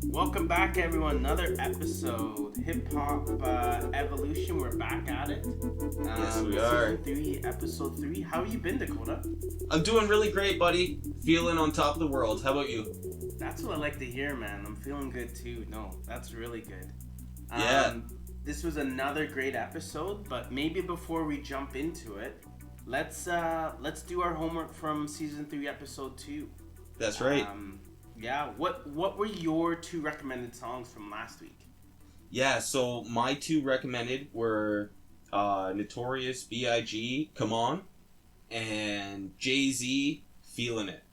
Welcome back, everyone. Another episode, Hip Hop Evolution. We're back at it. Yes, we are. Season 3, Episode 3. How you been, Dakoda? I'm doing really great, buddy. Feeling on top of the world. How about you? That's what I like to hear, man. I'm feeling good too. No, that's really good. Yeah. This was another great episode, but maybe before we jump into it, let's do our homework from Season 3, Episode 2. That's right. Yeah, what were your 2 recommended songs from last week? Yeah, so my 2 recommended were Notorious B.I.G. Come On and Jay-Z Feeling It.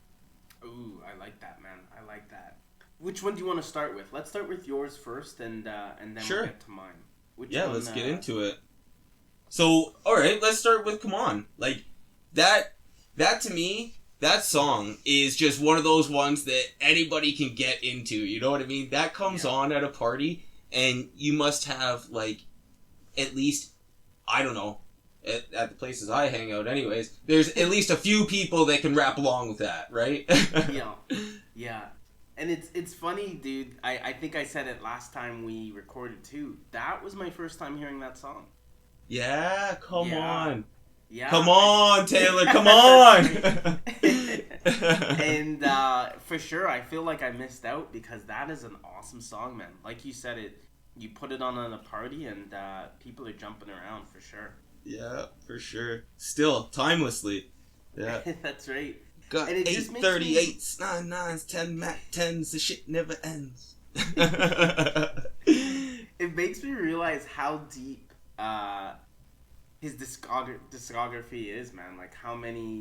Ooh, I like that, man. I like that. Which one do you want to start with? Let's start with yours first, and then Sure. we'll get to mine. Let's get into it. So, alright, let's start with Come On. Like, that to me, that song is just one of those ones that anybody can get into, you know what I mean? That comes on at a party, and you must have, like, at least, I don't know, at the places I hang out anyways, there's at least a few people that can rap along with that, right? Yeah. And it's funny, dude. I think I said it last time we recorded, too. That was my first time hearing that song. Yeah, come on. Yeah. Come on, Taylor, come on! And for sure, I feel like I missed out because that is an awesome song, man. Like you said, you put it on at a party and people are jumping around for sure. Yeah, for sure. Still, timelessly. Yeah. That's right. Got And it 8 just makes 38s, 9 9s, 10 Mac 10s, the shit never ends. It makes me realize how deep his discography is, man. Like how many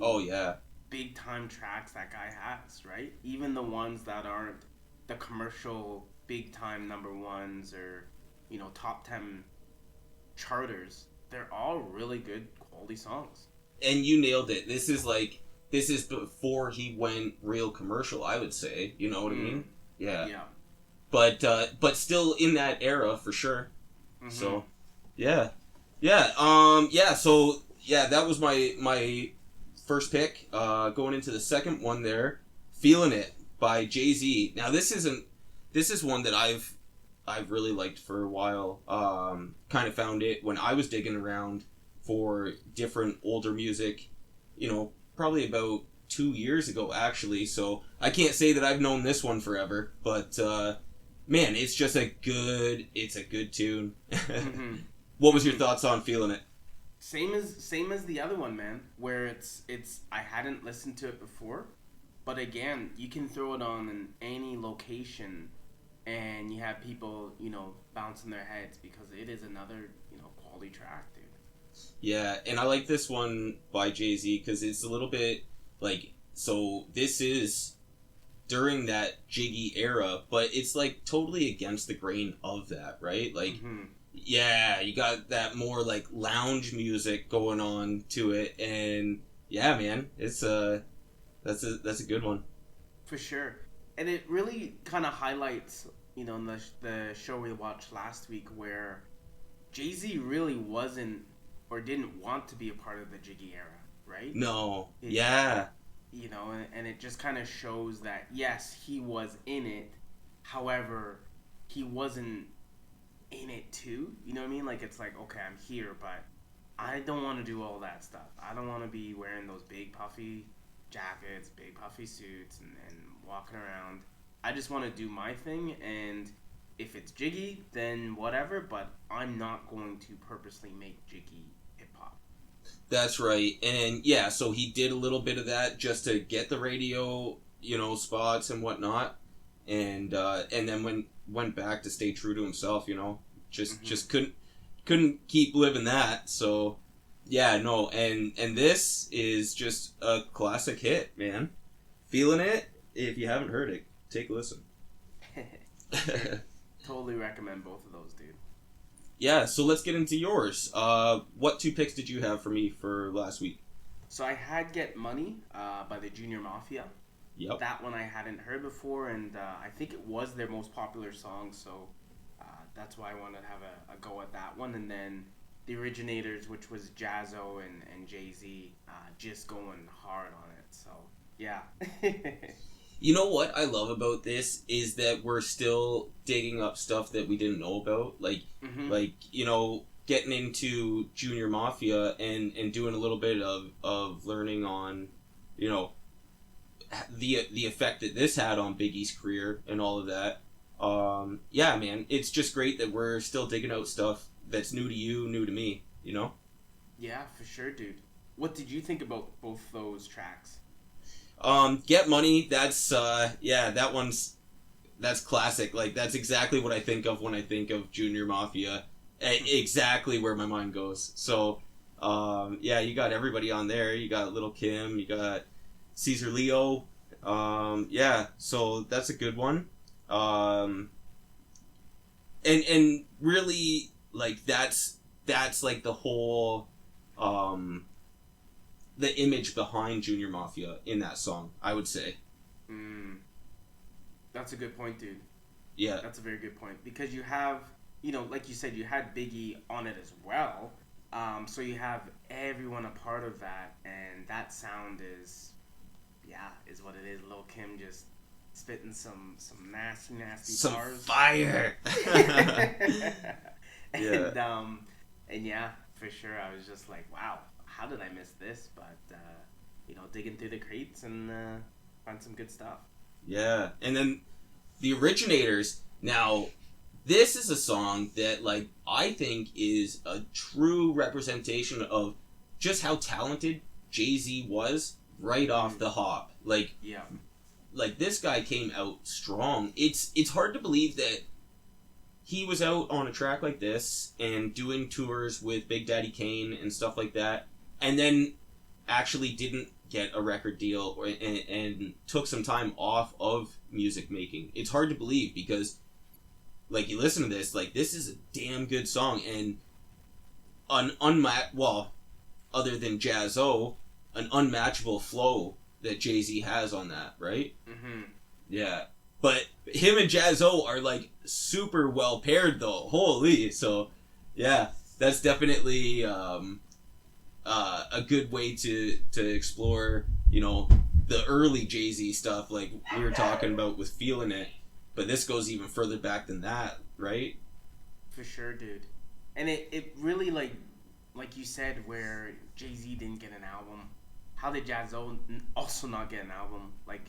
big time tracks that guy has, right? Even the ones that aren't the commercial big time number ones or, you know, top 10 charters, they're all really good quality songs. And you nailed it. This is before he went real commercial, I would say. You know what I mean? Yeah. But still in that era for sure. Mm-hmm. So, yeah. So that was my first pick. Going into the second one there, Feeling It by Jay-Z. Now this is one that I've really liked for a while. Kind of found it when I was digging around for different older music, you know, probably about 2 years ago actually. So I can't say that I've known this one forever, but man, it's just a good tune. Mm-hmm. What was your thoughts on Feeling It? Same as the other one, man. Where it's I hadn't listened to it before, but again, you can throw it on in any location, and you have people, you know, bouncing their heads because it is another, you know, quality track, dude. Yeah, and I like this one by Jay-Z because it's a little bit like, so this is during that Jiggy era, but it's like totally against the grain of that, right? Like. Mm-hmm. Yeah, you got that more like lounge music going on to it, and yeah, man, it's that's a good one for sure. And it really kind of highlights, you know, in the show we watched last week where Jay-Z really wasn't or didn't want to be a part of the Jiggy era, right? No, yeah, you know, and it just kind of shows that yes, he was in it, however, he wasn't in it too, you know what I mean? Like it's like, okay, I'm here, but I don't want to do all that stuff. I don't want to be wearing those big puffy jackets, big puffy suits, and walking around. I just want to do my thing, and if it's jiggy, then whatever, but I'm not going to purposely make jiggy hip-hop. That's right. And yeah, so he did a little bit of that just to get the radio, you know, spots and whatnot, and then went back to stay true to himself, you know. Just couldn't keep living that. So yeah, no, and this is just a classic hit, man. Feeling It. If you haven't heard it, take a listen. Totally recommend both of those, dude. Yeah, so let's get into yours. What 2 picks did you have for me for last week? So I had Get Money by the Junior Mafia. Yep. That one I hadn't heard before, and I think it was their most popular song, so that's why I wanted to have a go at that one. And then the originators, which was Jazzo and Jay-Z, just going hard on it. So yeah. You know what I love about this is that we're still digging up stuff that we didn't know about, like getting into Junior Mafia and doing a little bit of learning on, the effect that this had on Biggie's career and all of that. Yeah, man, it's just great that we're still digging out stuff that's new to you, new to me. Yeah, for sure, dude. What did you think about both those tracks? Get Money, that's that's classic. Like, that's exactly what I think of when I think of Junior Mafia. Exactly where my mind goes. So, yeah, you got everybody on there. You got Lil' Kim, you got Caesar Leo. Yeah, so that's a good one. And really, like, that's like the whole, the image behind Junior Mafia in that song, I would say. That's a good point, dude. Yeah. That's a very good point. Because you have, like you said, you had Biggie on it as well. So you have everyone a part of that, and that sound is what it is. Lil' Kim just spitting some nasty bars. Fire! And yeah, for sure, I was just like, wow, how did I miss this? But, digging through the crates and find some good stuff. Yeah, and then the originators. Now, this is a song that, like, I think is a true representation of just how talented Jay-Z was right off the hop. Like, yeah. Like, this guy came out strong. It's hard to believe that he was out on a track like this and doing tours with Big Daddy Kane and stuff like that, and then actually didn't get a record deal and took some time off of music making. It's hard to believe because, like, you listen to this, like, this is a damn good song, and other than Jazzo, an unmatchable flow that Jay-Z has on that, right? Mm-hmm. Yeah. But him and Jazzo are, like, super well paired, though. Holy. So, yeah, that's definitely a good way to explore, the early Jay-Z stuff, like we were talking about with Feeling It. But this goes even further back than that, right? For sure, dude. And it really, like you said, where Jay-Z didn't get an album. How did Jazzo also not get an album? Like,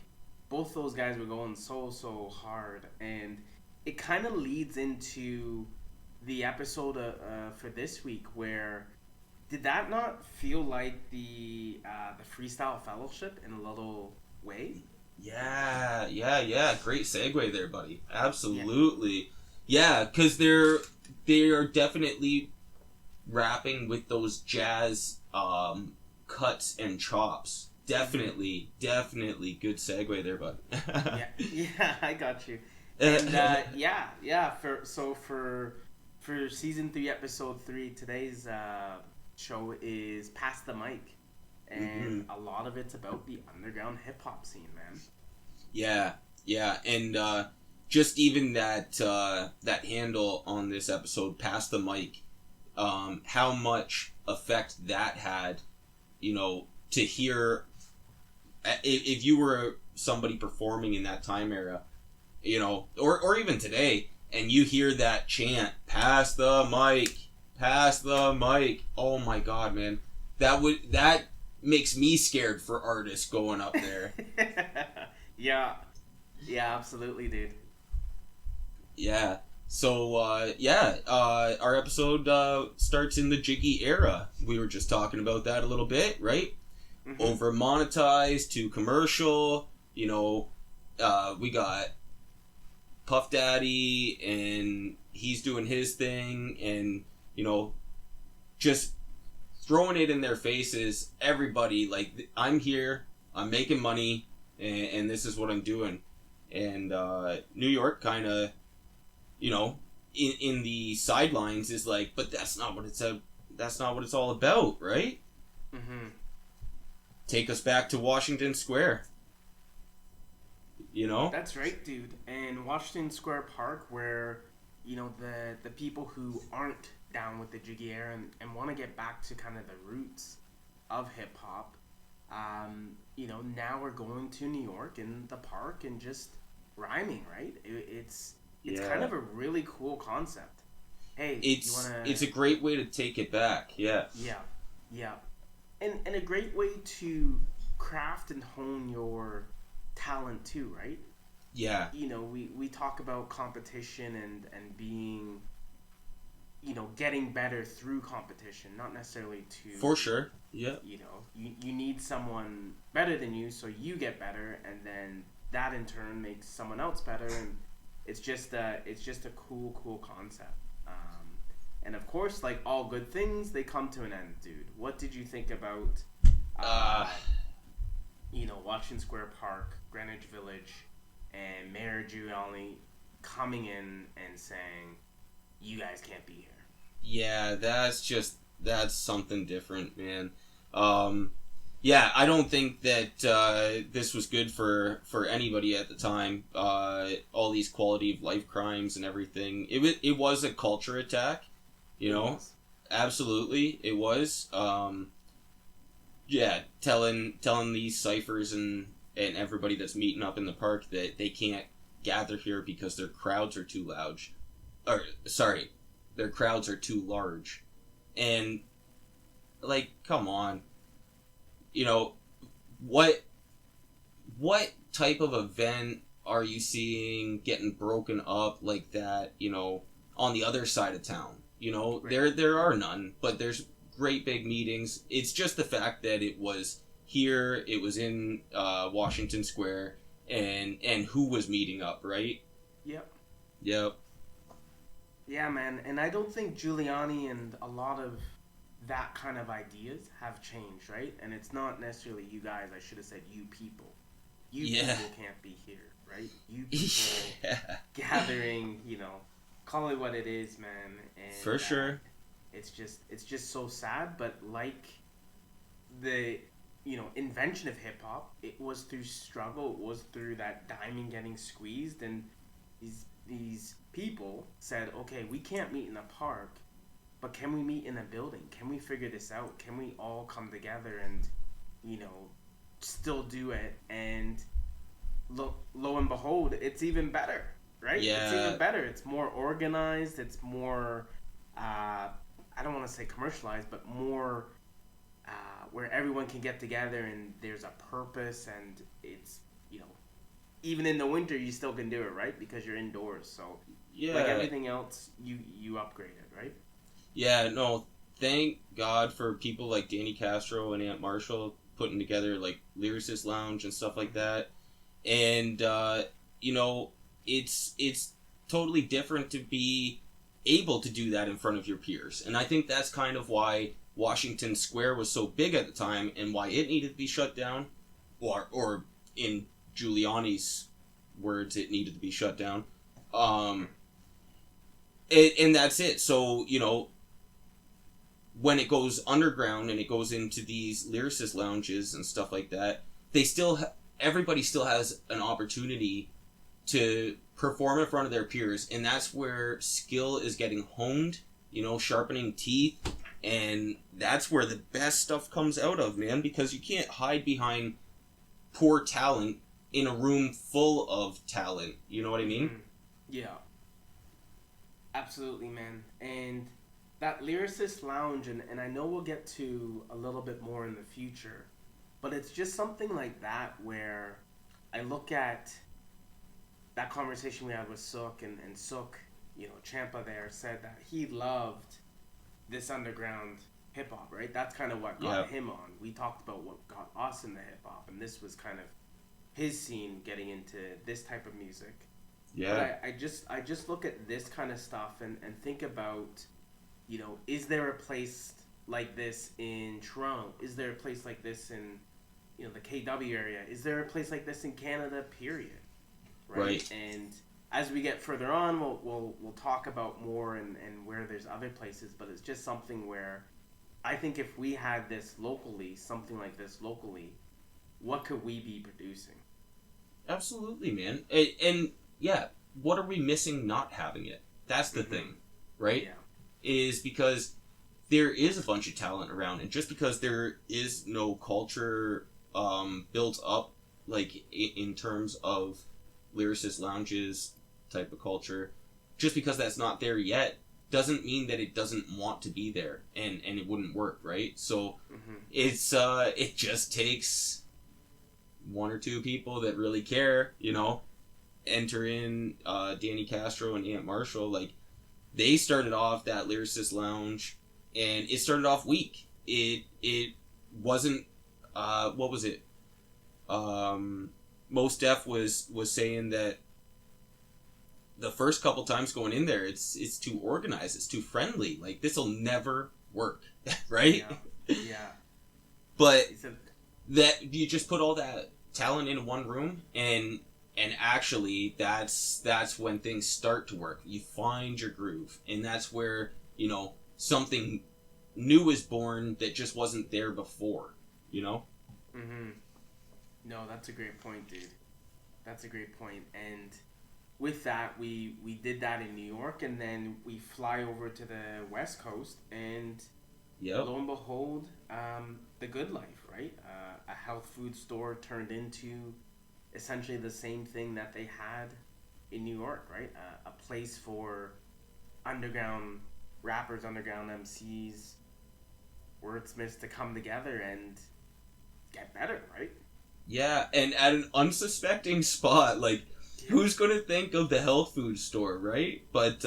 both those guys were going so hard, and it kind of leads into the episode for this week, where did that not feel like the Freestyle Fellowship in a little way? Yeah. Great segue there, buddy. Absolutely. Yeah, because they are definitely rapping with those jazz cuts and chops. Definitely good segue there, bud. yeah, I got you. And for season 3, episode 3, today's show is Pass the Mic, and a lot of it's about the underground hip hop scene, man. Yeah, and just even that handle on this episode, Pass the Mic, how much effect that had, to hear. If you were somebody performing in that time era, or even today, and you hear that chant, pass the mic, oh my god, man, that makes me scared for artists going up there. Yeah, absolutely, dude. Yeah. So, our episode starts in the Jiggy era. We were just talking about that a little bit, right? Mm-hmm. Over monetized to commercial, we got Puff Daddy, and he's doing his thing, and, just throwing it in their faces, everybody, like, I'm here, I'm making money, and this is what I'm doing. And New York kind of, in the sidelines is like, but that's not what it's all about, right? Mm-hmm. Take us back to Washington Square. That's right, dude. And Washington Square Park, where the people who aren't down with the jiggy era and want to get back to kind of the roots of hip hop, now we're going to New York in the park and just rhyming, right? It's kind of a really cool concept. Hey, it's a great way to take it back. Yeah. Yeah. And a great way to craft and hone your talent too, right? Yeah. We talk about competition and being, getting better through competition, not necessarily to... For sure. Yeah. You need someone better than you so you get better, and then that in turn makes someone else better, and it's just a cool concept. And of course, like all good things, they come to an end, dude. What did you think about, Washington Square Park, Greenwich Village, and Mayor Giuliani coming in and saying, "You guys can't be here"? Yeah, that's something different, man. I don't think that this was good for anybody at the time. All these quality of life crimes and everything. It was a culture attack. Absolutely, it was. Telling these ciphers and everybody that's meeting up in the park that they can't gather here because their crowds are too loud. Their crowds are too large. And, like, come on. What type of event are you seeing getting broken up like that, on the other side of town? Right. There are none, but there's great big meetings. It's just the fact that it was here, it was in Washington Square, and who was meeting up, right? Yep. Yeah, man, and I don't think Giuliani and a lot of that kind of ideas have changed, right? And it's not necessarily you guys, I should have said you people. You people can't be here, right? You people gathering, call it what it is, man. And, for sure. It's just so sad, but like the invention of hip hop, it was through struggle, it was through that diamond getting squeezed, and these people said, okay, we can't meet in a park, but can we meet in a building? Can we figure this out? Can we all come together and still do it? And lo and behold, it's even better, right? Yeah. It's even better. It's more organized. It's more, I don't want to say commercialized, but more where everyone can get together and there's a purpose, and it's, even in the winter you still can do it, right? Because you're indoors. So, like everything else, you upgraded, right? Yeah, no, thank God for people like Danny Castro and Aunt Marshall putting together, like, Lyricist Lounge and stuff like that. And, it's totally different to be able to do that in front of your peers. And I think that's kind of why Washington Square was so big at the time and why it needed to be shut down. Or in Giuliani's words, it needed to be shut down. And that's it. So, when it goes underground and it goes into these lyricist lounges and stuff like that, everybody still has an opportunity to perform in front of their peers, and that's where skill is getting honed, sharpening teeth, and that's where the best stuff comes out of, man, because you can't hide behind poor talent in a room full of talent. You know what I mean? Mm-hmm. Yeah. Absolutely, man. And that Lyricist Lounge, and I know we'll get to a little bit more in the future, but it's just something like that where I look at that conversation we had with Sook, and Sook, Champa there, said that he loved this underground hip-hop, right? That's kind of what got him on. We talked about what got us into hip-hop, and this was kind of his scene getting into this type of music. Yeah. But I just look at this kind of stuff and think about, is there a place like this in Toronto? Is there a place like this in, the KW area? Is there a place like this in Canada, period? Right. And as we get further on, we'll talk about more and where there's other places, but it's just something where I think if we had this locally, something like this locally, what could we be producing? Absolutely, man. And yeah, what are we missing not having it? That's the thing, right? Yeah. is because there is a bunch of talent around, and just because there is no culture built up, like in terms of lyricist lounges type of culture, just because that's not there yet doesn't mean that it doesn't want to be there, and it wouldn't work, right? So it's it just takes one or two people that really care, enter in Danny Castro and Ant Marshall. Like, they started off that lyricist lounge, and it started off weak. It wasn't what was it? Mos Def was saying that the first couple times going in there, it's too organized, it's too friendly. Like, this'll never work, right? Yeah. But that you just put all that talent in one room, and actually that's when things start to work. You find your groove, and that's where something new is born that just wasn't there before. No, that's a great point, dude. That's a great point. And with that, we did that in New York, and then we fly over to the West Coast, and lo and behold, the good life, right? A health food store turned into essentially the same thing that they had in New York, right? A place for underground rappers, underground MCs, wordsmiths to come together and get better, right? Yeah, and at an unsuspecting spot, like, who's going to think of the health food store, right? But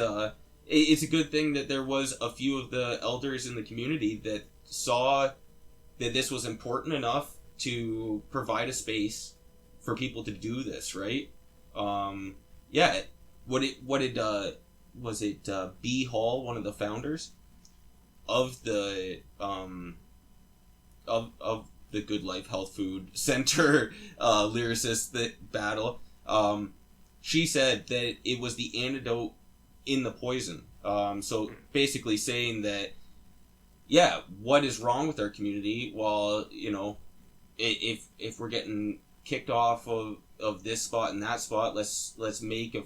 it's a good thing that there was a few of the elders in the community that saw that this was important enough to provide a space for people to do this, right? Was it B Hall, one of the founders of the of the Good Life Health Food Center lyricist that battle? She said that it was the antidote in the poison. So basically saying that, what is wrong with our community? Well, if we're getting kicked off of this spot and that spot, let's make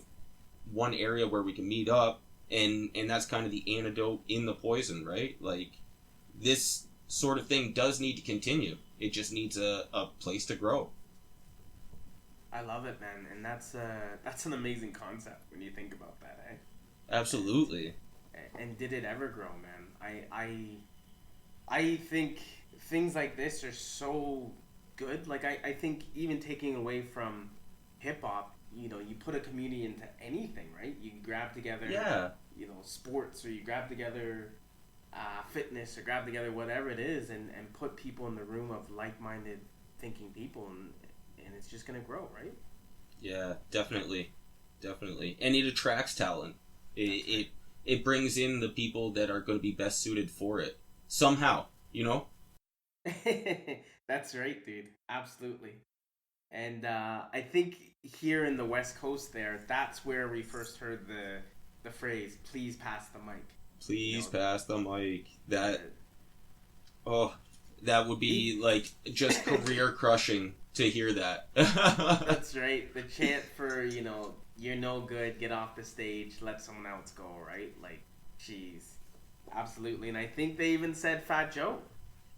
one area where we can meet up, and that's kind of the antidote in the poison, right? Like, this sort of thing does need to continue. It just needs a place to grow. I love it, man, and that's an amazing concept when you think about that, eh? Absolutely. And did it ever grow, man? I think things like this are so good. Like, I think even taking away from hip hop, you put a community into anything, right? You grab together, sports, or you grab together fitness, or grab together whatever it is, and put people in the room of like-minded thinking people, and it's just gonna grow, right? Yeah, definitely, and it attracts talent. It brings in the people that are going to be best suited for it somehow. That's right, dude. Absolutely. And I think here in the West Coast, that's where we first heard the phrase "Please pass the mic." Please pass the mic. That would be like just career crushing to hear that. That's right. The chant for you're no good, get off the stage, let someone else go, right? Like, jeez, absolutely. And I think they even said Fat Joe.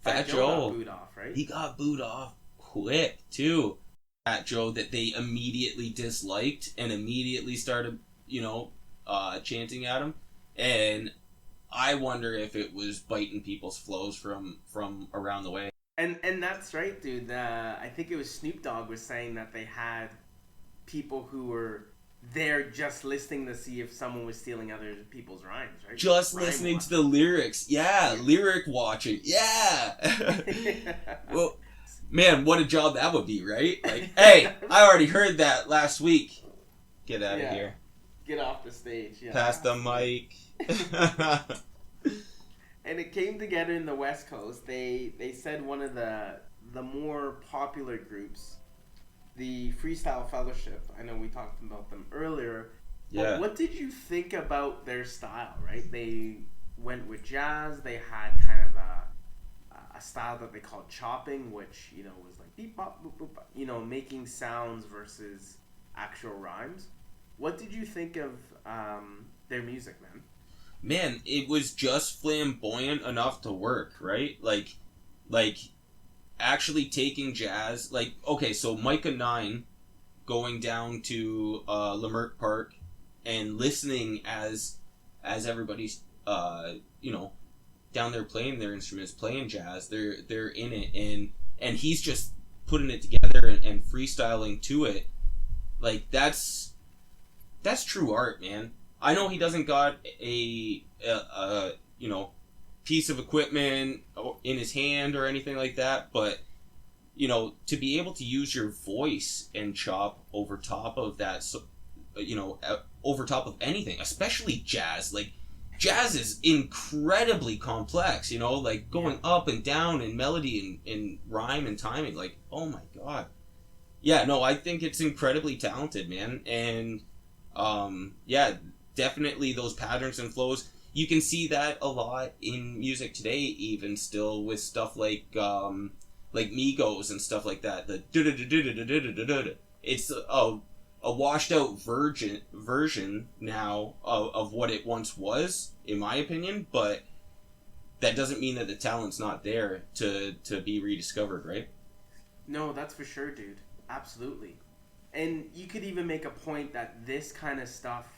Fat Joe got booed off, right? He got booed off quick too. Fat Joe, that they immediately disliked and immediately started, chanting at him, and I wonder if it was biting people's flows from around the way. And that's right, dude. I think it was Snoop Dogg was saying that they had people who were there just listening to see if someone was stealing other people's rhymes, right? Just listening to the lyrics. Yeah, lyric watching. Yeah. Well, man, what a job that would be, right? Like, hey, I already heard that last week. Get out of here. Get off the stage. Yeah. Pass the mic. And it came together in the West Coast. They said one of the more popular groups, the Freestyle Fellowship. I know we talked about them earlier. Yeah. But what did you think about their style, right? They went with jazz. They had kind of a style that they called chopping, which, was like beep, bop, boop, boop, bop, making sounds versus actual rhymes. What did you think of their music, man? man, it was just flamboyant enough to work, right? Like actually taking jazz, like, okay, so Micah 9 going down to Leimert Park and listening as everybody's you know, down there playing their instruments, playing jazz, they're in it, and he's just putting it together and freestyling to it. Like, that's true art, man. I know he doesn't got a you know, piece of equipment in his hand or anything like that, but you know, to be able to use your voice and chop over top of that, so, you know, over top of anything, especially jazz. Like, jazz is incredibly complex, you know, like going up and down in melody and rhyme and timing. Like, oh my god. Yeah, no, I think it's incredibly talented, man. And yeah, definitely those patterns and flows. You can see that a lot in music today, even still, with stuff like Migos and stuff like that. The it's a washed out version now of what it once was, in my opinion. But that doesn't mean that the talent's not there to be rediscovered, right? No, that's for sure, dude. Absolutely. And you could even make a point that this kind of stuff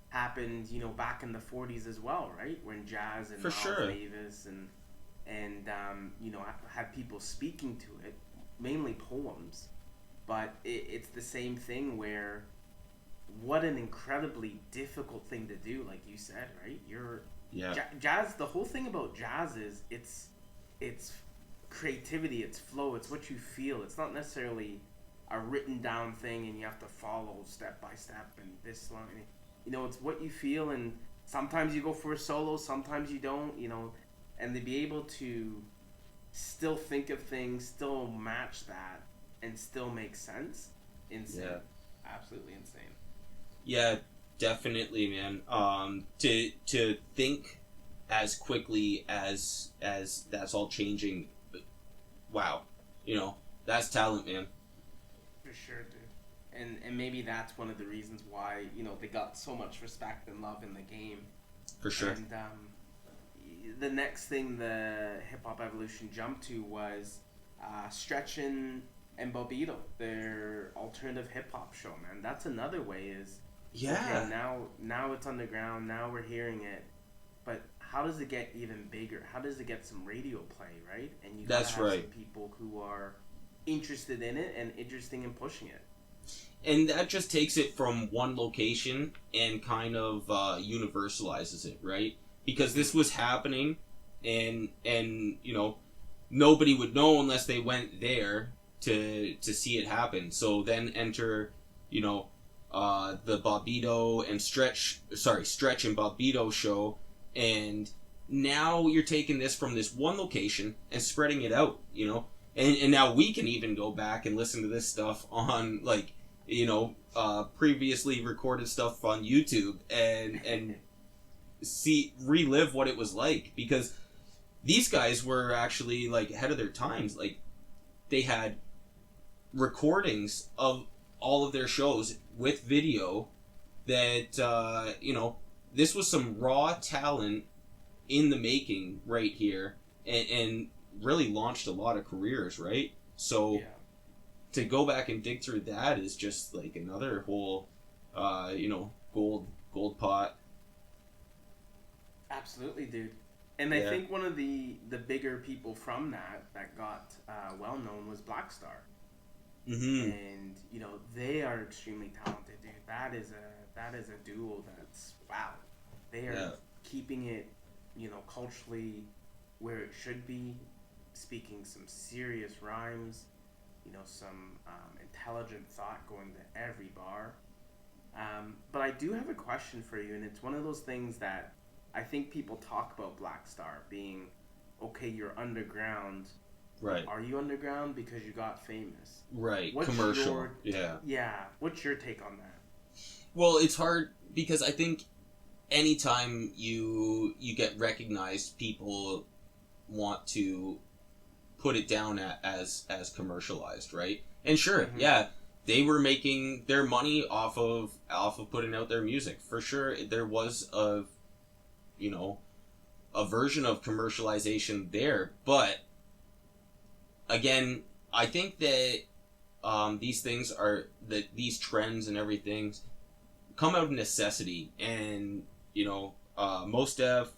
happened, you know, back in the 40s as well, right? When jazz and Miles Davis and you know, had people speaking to it, mainly poems. But it's the same thing where, what an incredibly difficult thing to do, like you said, right? Jazz, the whole thing about jazz is it's creativity, it's flow, it's what you feel. It's not necessarily a written down thing and you have to follow step by step and this line. You know, it's what you feel, and sometimes you go for a solo, sometimes you don't, you know, and to be able to still think of things, still match that, and still make sense, insane. Yeah. Absolutely insane. Yeah, definitely, man. To think as quickly as that's all changing, wow, you know, that's talent, man. For sure, dude. And maybe that's one of the reasons why, you know, they got so much respect and love in the game. For sure. And the next thing the Hip Hop Evolution jumped to was Stretch and Bobbito, their alternative hip hop show, man. That's another way is, okay, now it's underground, now we're hearing it, but how does it get even bigger? How does it get some radio play, right? And you gotta have some people who are interested in it and interested in pushing it. And that just takes it from one location and kind of universalizes it, right? Because this was happening, and you know, nobody would know unless they went there to see it happen. So then enter, you know, the Bobbito and Stretch and Bobbito show, and now you're taking this from this one location and spreading it out, you know, and now we can even go back and listen to this stuff on, like, you know, previously recorded stuff on YouTube and relive what it was like, because these guys were actually, like, ahead of their times. Like, they had recordings of all of their shows with video that, you know, this was some raw talent in the making right here, and really launched a lot of careers, right? So to go back and dig through that is just like another whole, you know, gold pot. Absolutely, dude. And I think one of the bigger people from that got well known was Starr. Mm-hmm. And you know, they are extremely talented, dude. That is a duo that's, wow. They are keeping it, you know, culturally where it should be, speaking some serious rhymes, you know, some intelligent thought going to every bar. But I do have a question for you, and it's one of those things that I think people talk about Starr being, okay, you're underground. Right. Are you underground because you got famous? Right. Commercial. Yeah. What's your take on that? Well, it's hard because I think anytime you get recognized, people want to put it down as commercialized, right? And sure, they were making their money off of putting out their music. For sure, there was a version of commercialization there. But again, I think that these things these trends and everything come out of necessity, and Mos Def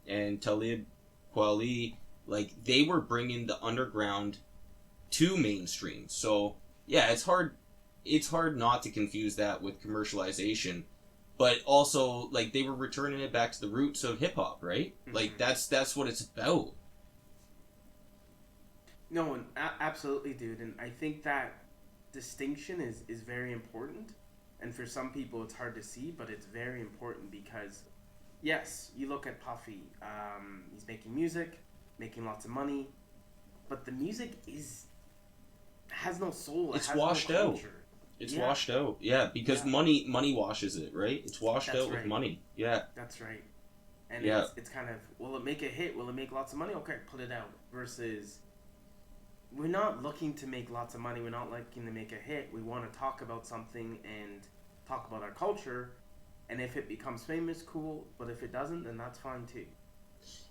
and Talib Kweli, like, they were bringing the underground to mainstream. So yeah, it's hard not to confuse that with commercialization, but also, like, they were returning it back to the roots of hip hop, right? Mm-hmm. Like, that's what it's about. No, and absolutely, dude. And I think that distinction is very important. And for some people, it's hard to see, but it's very important because, yes, you look at Puffy. He's making music, making lots of money, but the music has no soul. It's washed out. It's washed out. Yeah, because money washes it, right? It's washed out with money. Yeah. That's right. And it's kind of, will it make a hit? Will it make lots of money? Okay, put it out. Versus, we're not looking to make lots of money. We're not looking to make a hit. We want to talk about something and talk about our culture. And if it becomes famous, cool. But if it doesn't, then that's fine too.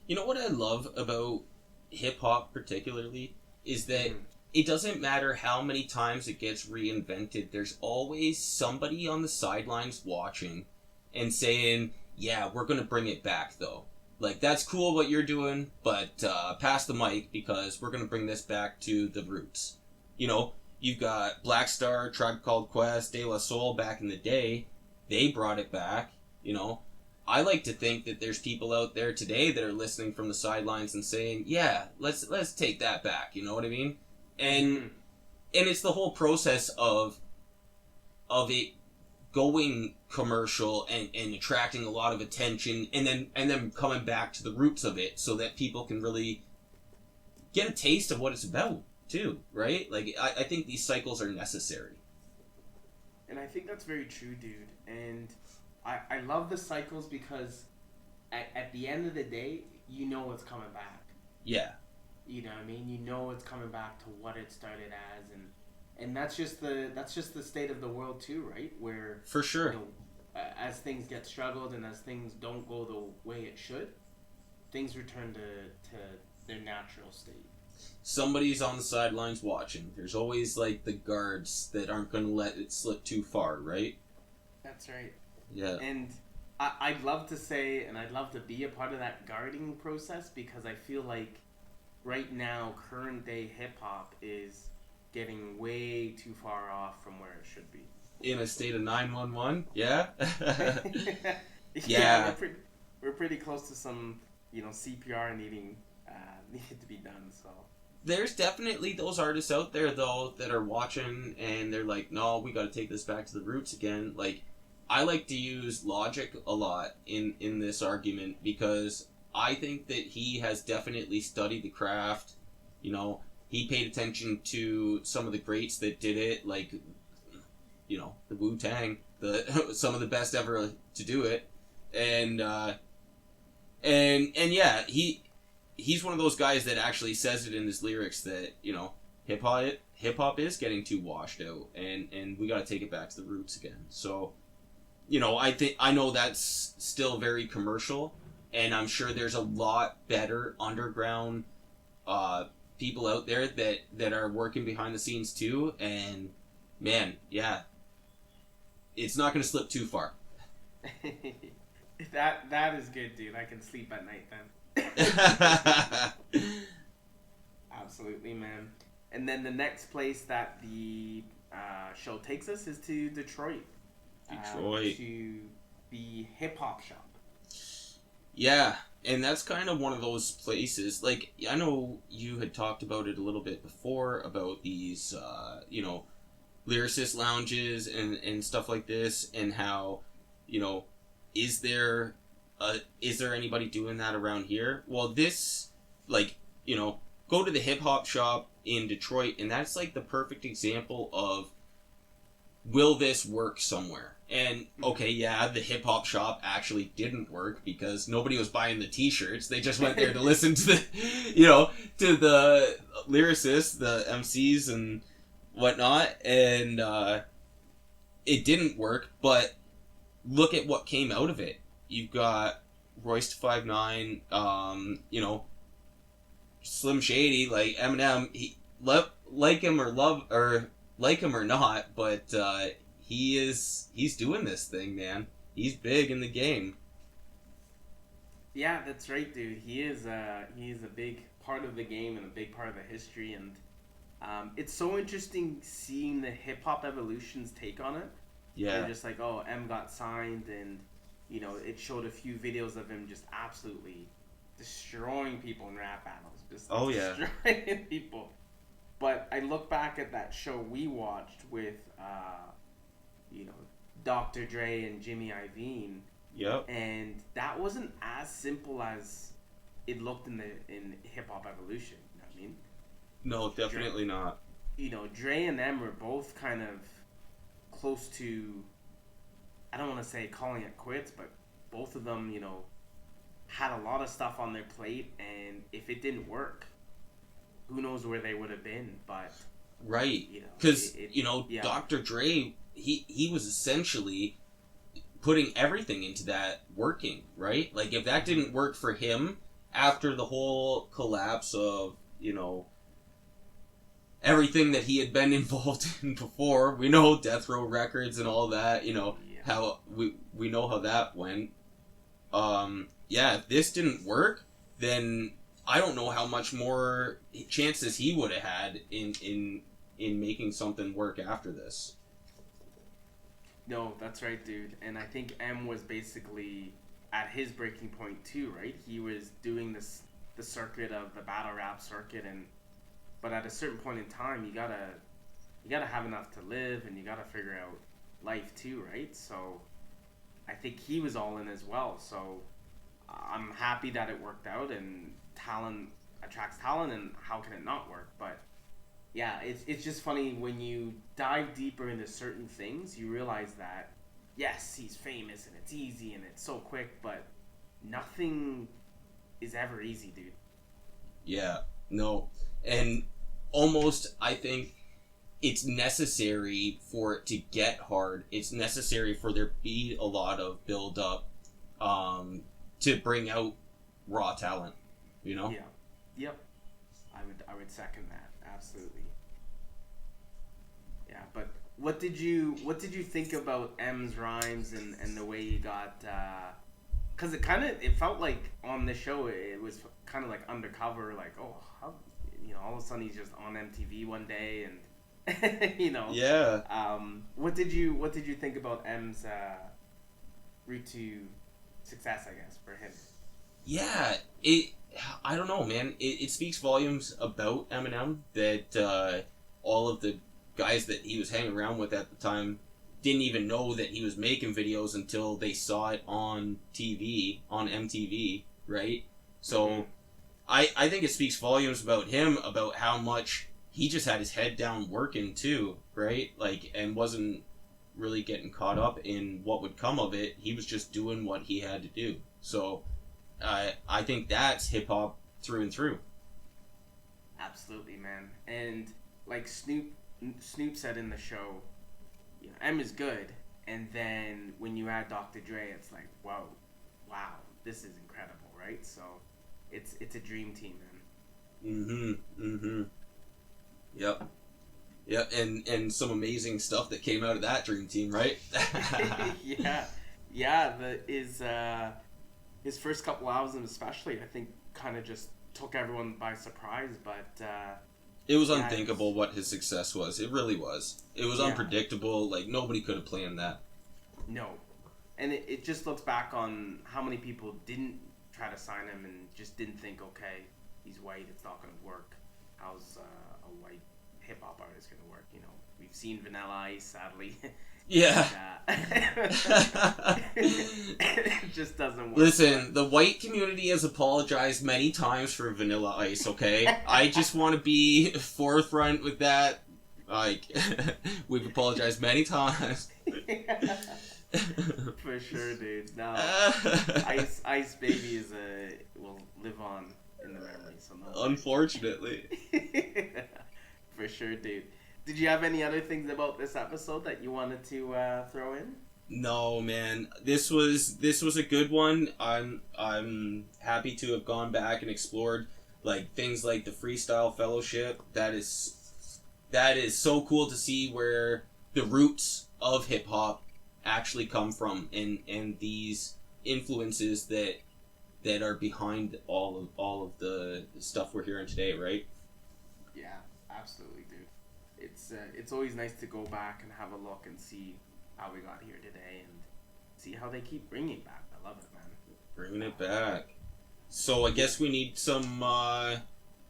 You know what I love about hip-hop particularly is that it doesn't matter how many times it gets reinvented. There's always somebody on the sidelines watching and saying, yeah, we're going to bring it back though. Like, that's cool what you're doing, but pass the mic because we're going to bring this back to the roots. You've got Black Star, Tribe Called Quest, De La Soul back in the day. They brought it back. I like to think that there's people out there today that are listening from the sidelines and saying, yeah, let's take that back. You know what I mean? And it's the whole process of it going commercial and attracting a lot of attention, and then coming back to the roots of it so that people can really get a taste of what it's about too, right? Like, I think these cycles are necessary. And I think that's very true, dude. And I love the cycles because at the end of the day, you know it's coming back. Yeah. You know what I mean? You know it's coming back to what it started as, and that's just the state of the world too, right? Where, for sure, as things get struggled and as things don't go the way it should, things return to their natural state. Somebody's on the sidelines watching. There's always, like, the guards that aren't going to let it slip too far, right? That's right. Yeah. And I'd love to say, and I'd love to be a part of that guarding process, because I feel like right now, current day hip-hop is getting way too far off from where it should be. In a state of 911? Yeah? Yeah. We're pretty close to some, CPR needed to be done, so. There's definitely those artists out there, though, that are watching and they're like, no, we gotta take this back to the roots again. Like, I like to use Logic a lot in this argument because I think that he has definitely studied the craft. He paid attention to some of the greats that did it, like, the Wu-Tang, some of the best ever to do it. And yeah, he's one of those guys that actually says it in his lyrics that, hip hop is getting too washed out, and we got to take it back to the roots again. So, I know that's still very commercial, and I'm sure there's a lot better underground people out there that are working behind the scenes too. And man, yeah, it's not going to slip too far. That is good, dude. I can sleep at night then. Absolutely, man. And then the next place that the show takes us is to Detroit. To the hip hop shop. Yeah, and that's kind of one of those places. Like, I know you had talked about it a little bit before about these, lyricist lounges and stuff like this, and how, is there anybody doing that around here? Well, this, go to the hip hop shop in Detroit, and that's like the perfect example of, will this work somewhere? And okay, yeah, the hip hop shop actually didn't work because nobody was buying the t-shirts. They just went there to listen to the, to the lyricists, the MCs and whatnot, and it didn't work. But look at what came out of it. You've got Royce 5'9", Slim Shady, like Eminem, like him or not, but he's doing this thing, man. He's big in the game. Yeah, that's right, dude. He is a big part of the game and a big part of the history, and it's so interesting seeing the hip hop evolution's take on it. Yeah. They're just like, oh, M got signed, and it showed a few videos of him just absolutely destroying people in rap battles, just destroying people. But I look back at that show we watched with, Dr. Dre and Jimmy Iovine. Yep. And that wasn't as simple as it looked in hip hop evolution. You know what I mean? No, definitely not. Dre and them were both kind of close to, I don't want to say calling it quits, but both of them, had a lot of stuff on their plate, and if it didn't work, who knows where they would have been. But right, because Dr. Dre, he was essentially putting everything into that working, right? Like, if that didn't work for him after the whole collapse of, everything that he had been involved in before, we know Death Row Records and all that, how we know how that went. If this didn't work, then I don't know how much more chances he would have had in making something work after this. No, that's right, dude. And I think M was basically at his breaking point too, right? He was doing the circuit of the battle rap circuit, but at a certain point in time, you gotta have enough to live, and you gotta figure out life too, right? So I think he was all in as well. So I'm happy that it worked out, and talent attracts talent, and how can it not work? But yeah, it's just funny when you dive deeper into certain things, you realize that yes, he's famous and it's easy and it's so quick, but nothing is ever easy, dude. Yeah, no, and almost I think it's necessary for it to get hard. It's necessary for there be a lot of build up to bring out raw talent, Yeah. Yep. I would second that. Absolutely. Yeah, but what did you think about M's rhymes and the way he got cuz it felt like on the show it was kind of like undercover, like, oh, how, all of a sudden he's just on MTV one day, and Yeah. What did you think about M's route to success, I guess, for him? Yeah, I don't know, man. It speaks volumes about Eminem that all of the guys that he was hanging around with at the time didn't even know that he was making videos until they saw it on TV, on MTV, right? So Mm-hmm. I think it speaks volumes about him, about how much he just had his head down working too, right? Like, and wasn't really getting caught up in what would come of it. He was just doing what he had to do. So I think that's hip hop through and through. Absolutely, man. And like Snoop said in the show, M is good, and then when you add Dr. Dre, it's like, wow, this is incredible, right? So it's a dream team, man. Yep. Yep, and some amazing stuff that came out of that dream team, right? Yeah. His first couple albums, especially, I think, kind of just took everyone by surprise. But it was unthinkable what his success was. It really was. It was Yeah. unpredictable. Like, nobody could have planned that. No, and it just looks back on how many people didn't try to sign him and just didn't think, okay, he's white, it's not going to work. How's a white hip hop artist going to work? We've seen Vanilla Ice, sadly. Yeah. It just doesn't work. Listen, the white community has apologized many times for Vanilla Ice, okay? I just want to be forefront with that. Like, we've apologized many times. For sure, dude. No, Ice Baby will live on in the memory. So no. Unfortunately. For sure, dude. Did you have any other things about this episode that you wanted to throw in? No, man. This was a good one. I'm happy to have gone back and explored like things like the Freestyle Fellowship. That is so cool to see where the roots of hip hop actually come from, and these influences that are behind all of the stuff we're hearing today, right? Yeah, absolutely, dude. It's always nice to go back and have a look and see how we got here today and see how they keep bringing it back. I love it, man. Bringing it back. So I guess we need some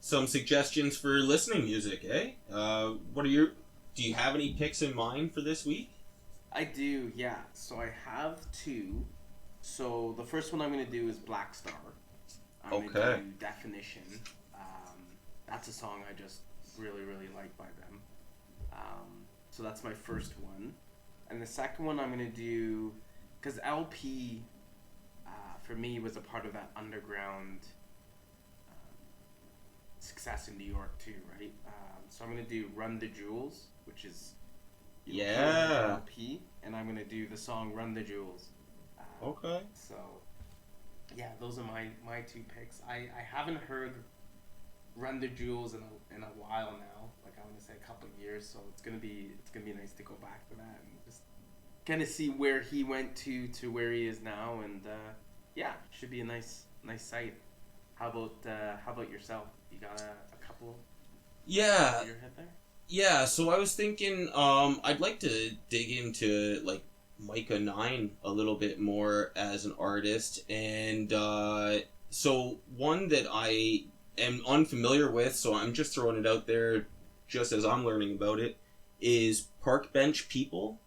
suggestions for listening music, eh? Do you have any picks in mind for this week? I do, yeah. So I have two. So the first one I'm going to do is Black Star. I'm going to do Definition. That's a song I just really, really like by them. So that's my first one. And the second one I'm going to do, because LP, for me, was a part of that underground success in New York too, right? So I'm going to do Run the Jewels, which is LP, and I'm going to do the song Run the Jewels. Okay. So, yeah, those are my two picks. I haven't heard Run the Jewels in a while now. Like I want to say a couple of years. So it's gonna be nice to go back to that and just kind of see where he went to where he is now. And yeah, should be a nice sight. How about yourself? You got a couple? Yeah. In your head there? Yeah. So I was thinking, I'd like to dig into like Micah 9 a little bit more as an artist, and so one that I am unfamiliar with, so I'm just throwing it out there just as I'm learning about it, is Park Bench People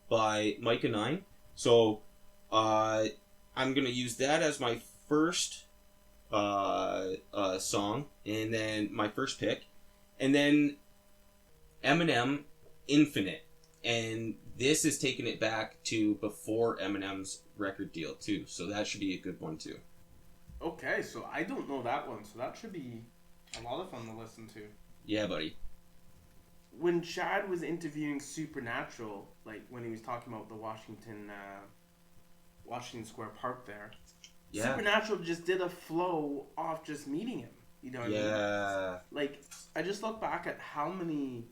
by Micah 9. So I'm gonna use that as my first song, and then my first pick, and then Eminem Infinite. And this is taking it back to before Eminem's record deal, too. So that should be a good one, too. Okay, so I don't know that one. So that should be a lot of fun to listen to. Yeah, buddy. When Chad was interviewing Supernatural, like when he was talking about the Washington Square Park there, Supernatural just did a flow off just meeting him. You know what I mean? Yeah. Like, I just look back at how many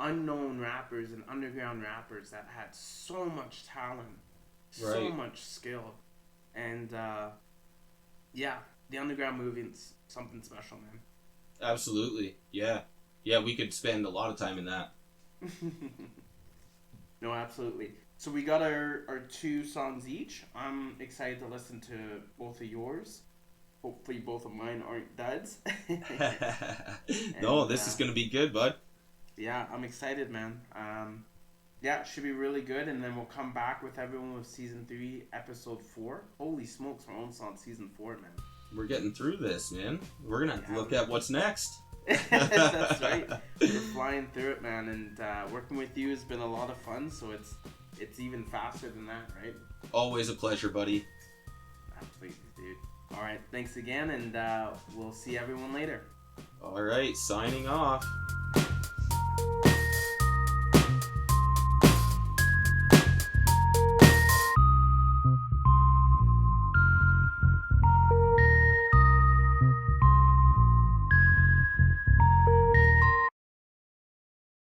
unknown rappers and underground rappers that had so much talent, so much skill, and yeah, the underground movement's something special, man. Absolutely. Yeah, we could spend a lot of time in that. No, absolutely. So we got our two songs each. I'm excited to listen to both of yours. Hopefully both of mine aren't duds. No, this is gonna be good, bud. Yeah, I'm excited, man. Yeah, it should be really good, and then we'll come back with everyone with Season 3, Episode 4. Holy smokes, we're almost on Season 4, man. We're getting through this, man. We're going to have to look at what's next. That's right. We're flying through it, man, and working with you has been a lot of fun, so it's even faster than that, right? Always a pleasure, buddy. Absolutely, dude. All right, thanks again, and we'll see everyone later. All right, signing off.